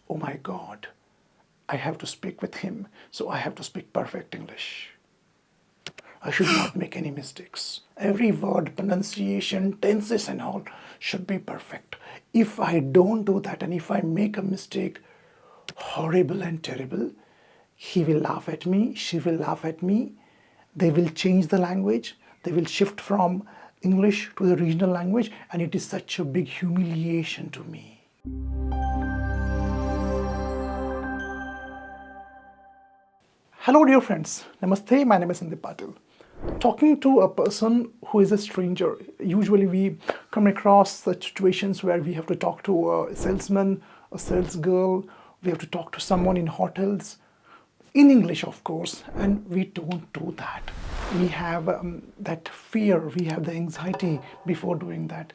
oh my God, I have to speak with him, so I have to speak perfect English. I should not make any mistakes. Every word, pronunciation, tenses, and all should be perfect. If I don't do that and if I make a mistake, horrible and terrible, he will laugh at me, she will laugh at me, they will change the language, they will shift from English to the regional language, and it is such a big humiliation to me. Hello, dear friends. Namaste. My name is Sandeep Patil. Talking to a person who is a stranger, usually we come across such situations where we have to talk to a salesman, a sales girl, we have to talk to someone in hotels, in English, of course, and we don't do that. We have that fear, we have the anxiety before doing that.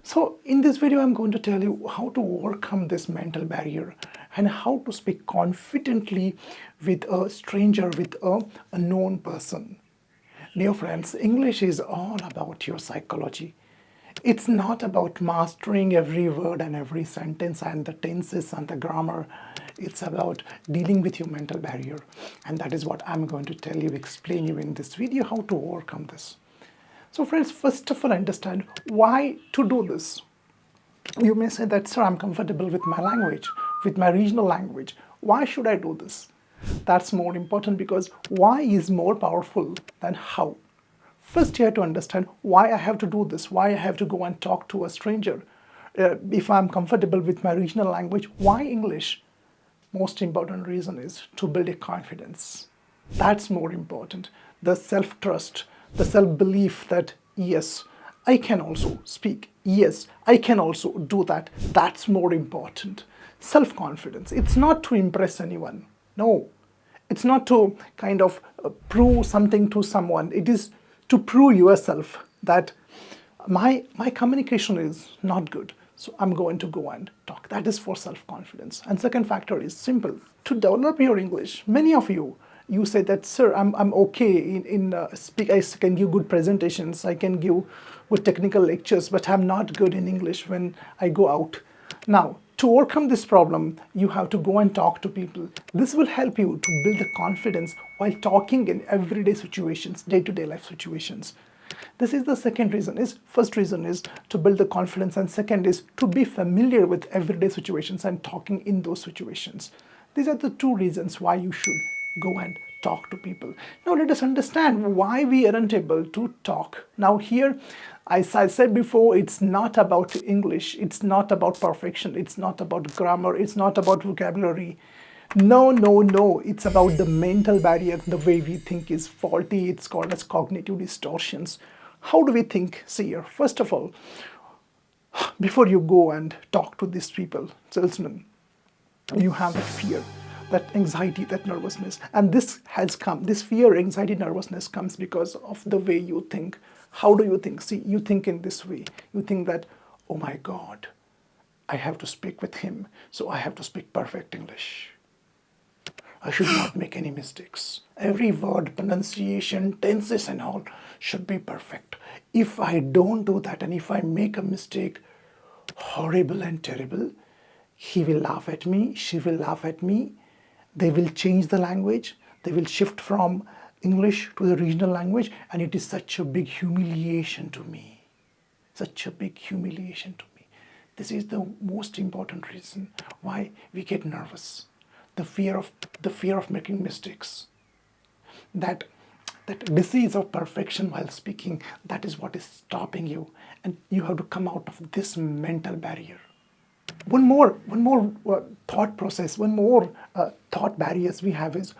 So in this video, I'm going to tell you how to overcome this mental barrier and how to speak confidently with a stranger, with a unknown person. Dear friends, English is all about your psychology. It's not about mastering every word and every sentence and the tenses and the grammar. It's about dealing with your mental barrier. And that is what I'm going to tell you, explain you in this video, how to overcome this. So friends, first of all, understand why to do this. You may say that, sir, I'm comfortable with my language, with my regional language. Why should I do this? That's more important because why is more powerful than how. First, you have to understand why I have to do this, why I have to go and talk to a stranger. If I'm comfortable with my regional language, why English? Most important reason is to build a confidence. That's more important. The self-trust, the self-belief that, yes, I can also speak. Yes, I can also do that. That's more important. Self-confidence. It's not to impress anyone. No. It's not to kind of prove something to someone. It is to prove yourself that my communication is not good. So I'm going to go and talk. That is for self-confidence. And second factor is simple. To develop your English, many of you say that, sir, I'm okay in speak. I can give good presentations. I can give good technical lectures, but I'm not good in English when I go out. Now, to overcome this problem, you have to go and talk to people. This will help you to build the confidence while talking in everyday situations, day-to-day life situations. This is the second reason. First reason is to build the confidence, and second is to be familiar with everyday situations and talking in those situations. These are the two reasons why you should go and talk to people. Now let us understand why we aren't able to talk. Now here, as I said before, it's not about English, it's not about perfection, it's not about grammar, it's not about vocabulary. No, no, no, it's about the mental barrier. The way we think is faulty. It's called as cognitive distortions. How do we think? See here, first of all, before you go and talk to these people, salesmen, you have that fear, that anxiety, that nervousness. And this fear, anxiety, nervousness comes because of the way you think. How do you think? See, you think in this way. You think that, oh my God, I have to speak with him, so I have to speak perfect English. I should not make any mistakes. Every word, pronunciation, tenses, and all should be perfect. If I don't do that and if I make a mistake, horrible and terrible, he will laugh at me, she will laugh at me, they will change the language, they will shift from English to the regional language, and it is such a big humiliation to me. Such a big humiliation to me. This is the most important reason why we get nervous. The fear of making mistakes. That disease of perfection while speaking, that is what is stopping you, and you have to come out of this mental barrier. One more thought process, one more thought barriers we have is,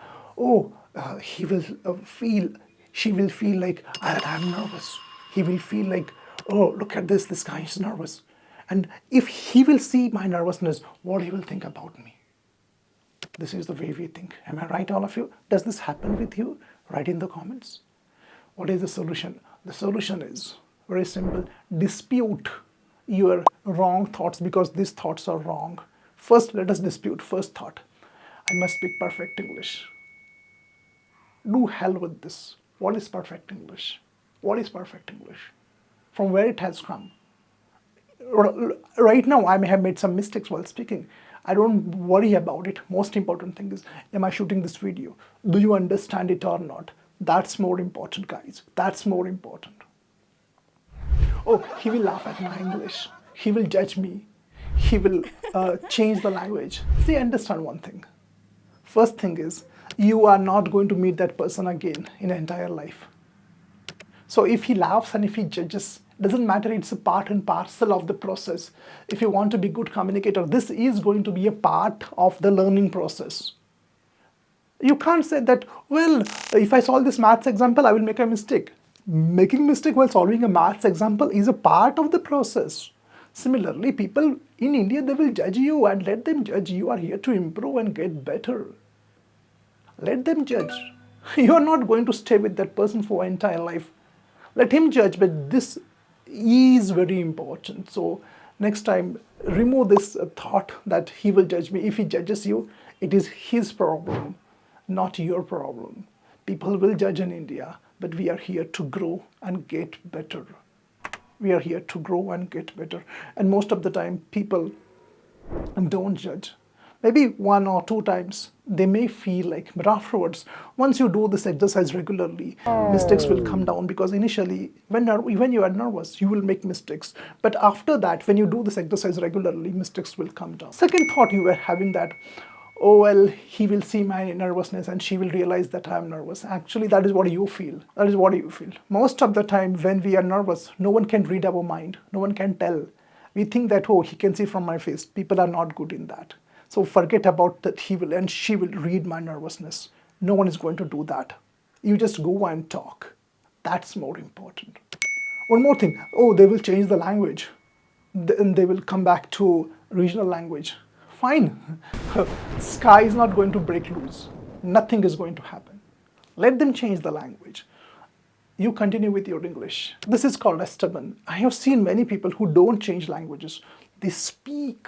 she will feel like I'm nervous. He will feel like, oh, look at this guy is nervous. And if he will see my nervousness, what he will think about me? This is the way we think. Am I right, all of you? Does this happen with you? Write in the comments. What is the solution? The solution is very simple. Dispute your wrong thoughts because these thoughts are wrong. First, let us dispute. First thought, I must speak perfect English. Do hell with this. What is perfect English? What is perfect English? From where it has come? Right now, I may have made some mistakes while speaking. I don't worry about it. Most important thing is, am I shooting this video? Do you understand it or not? That's more important, guys. That's more important. Oh, he will laugh at my English. He will judge me. He will change the language. See, understand one thing. First thing is, you are not going to meet that person again in your entire life. So if he laughs and if he judges, doesn't matter, it's a part and parcel of the process. If you want to be good communicator, this is going to be a part of the learning process. You can't say that, well, if I solve this maths example, I will make a mistake. Making mistake while solving a maths example is a part of the process. Similarly, people in India, they will judge you, and let them judge. You are here to improve and get better. Let them judge. You are not going to stay with that person for your entire life. Let him judge, but this is very important. So next time, remove this thought that he will judge me. If he judges you, it is his problem, not your problem. People will judge in India, but we are here to grow and get better. We are here to grow and get better. And most of the time, people don't judge. Maybe 1 or 2 times they may feel like, but afterwards, once you do this exercise regularly, mistakes will come down, because initially, when you are nervous, you will make mistakes. But after that, when you do this exercise regularly, mistakes will come down. Second thought you were having that, oh well, he will see my nervousness and she will realize that I am nervous. Actually, that is what you feel. That is what you feel. Most of the time when we are nervous, no one can read our mind. No one can tell. We think that, oh, he can see from my face. People are not good in that. So forget about that he will and she will read my nervousness. No one is going to do that. You just go and talk. That's more important. One more thing. Oh, they will change the language. Then they will come back to regional language. Fine. Sky is not going to break loose. Nothing is going to happen. Let them change the language. You continue with your English. This is called as stubborn. I have seen many people who don't change languages. They speak.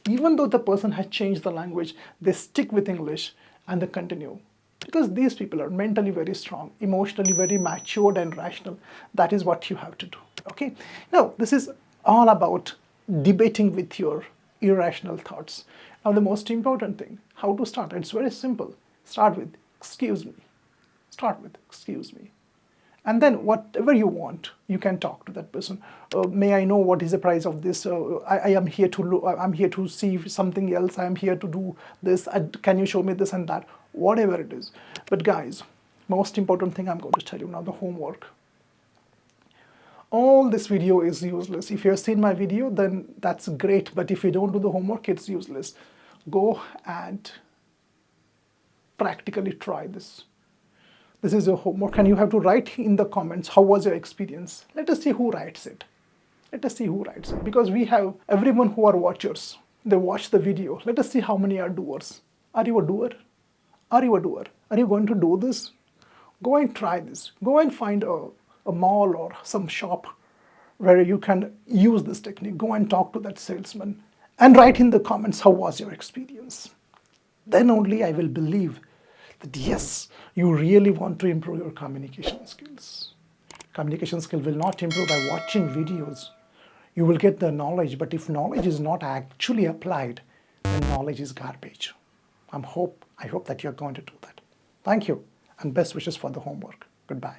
Even though the person has changed the language, they stick with English and they continue. Because these people are mentally very strong, emotionally very matured and rational. That is what you have to do. Okay? Now, this is all about debating with your irrational thoughts. Now, the most important thing, how to start? It's very simple. Start with, excuse me. Start with, excuse me. And then whatever you want, you can talk to that person. May I know what is the price of this? I am here to look, I'm here to see something else. I am here to do this. Can you show me this and that? Whatever it is. But guys, most important thing I'm going to tell you now, the homework. All this video is useless. If you have seen my video, then that's great. But if you don't do the homework, it's useless. Go and practically try this. This is your homework, and you have to write in the comments, how was your experience? Let us see who writes it. Let us see who writes it. Because we have everyone who are watchers. They watch the video. Let us see how many are doers. Are you a doer? Are you a doer? Are you going to do this? Go and try this. Go and find a mall or some shop where you can use this technique. Go and talk to that salesman and write in the comments, how was your experience? Then only I will believe that yes, you really want to improve your communication skills. Communication skill will not improve by watching videos. You will get the knowledge, but if knowledge is not actually applied, then knowledge is garbage. I hope that you're going to do that. Thank you, and best wishes for the homework. Goodbye.